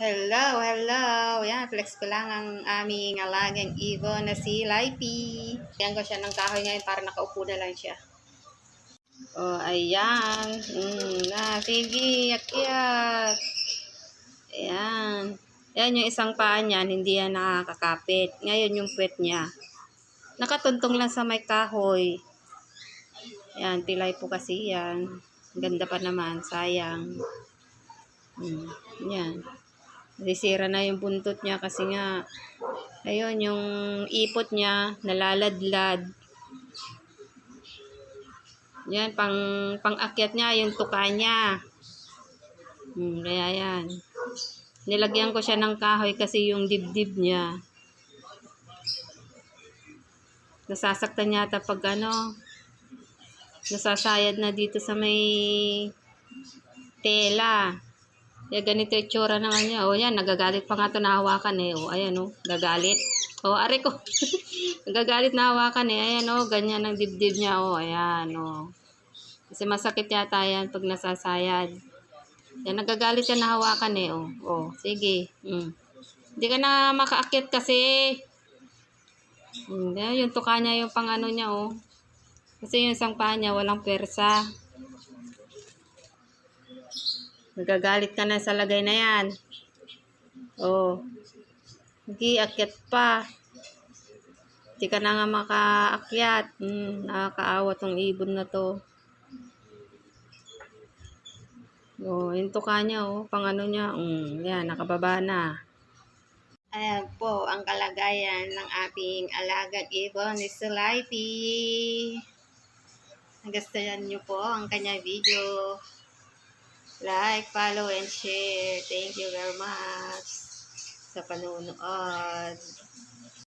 Hello, hello. Yan, flex ko lang ang aming alagang ibon na si Lippy. Yan ko siya ng kahoy ngayon para nakaupo na lang siya. Oh, ayan. Sige, akyat. Ayan. Yan yung isang paa niyan, hindi yan nakakakapit. Ngayon yung puwet niya. Nakatuntong lang sa may kahoy. Ayan, pilay po kasi yan. Ganda pa naman, sayang. Yan. Nasira na yung buntot niya kasi nga, ayun, yung ipot niya, nalaladlad. Yan, pang-akyat niya, yung tuka niya. Kaya yan. Nilagyan ko siya ng kahoy kasi yung dibdib niya. Nasasaktan yata pag nasasayad na dito sa may tela. Kaya ganito yung tsura naman niya. O yan, nagagalit pa nga ito na hawakan eh. O ayan o, gagalit. O are ko. Nagagalit na hawakan eh. Ayan o, ganyan ang dibdib niya. O ayan o. Kasi masakit yata yan pag nasasayad. Yan, nagagalit yan na hawakan eh. O sige. Hindi ka na makaakyat kasi. Yung tuka niya yung pang niya o. Kasi yung isang paa niya walang persa. Nagagalit ka na sa lagay na yan. Hindi, akyat pa. Hindi ka na nga makaakyat. Nakakaawa tong ibon na to. Yung tuka niya, pang niya. Yan, nakababa na. Ayan po ang kalagayan ng ating alagang ibon ni Lippy. Nagustuhan niyo po ang kanyang video. Like, follow, and share. Thank you very much sa panonood.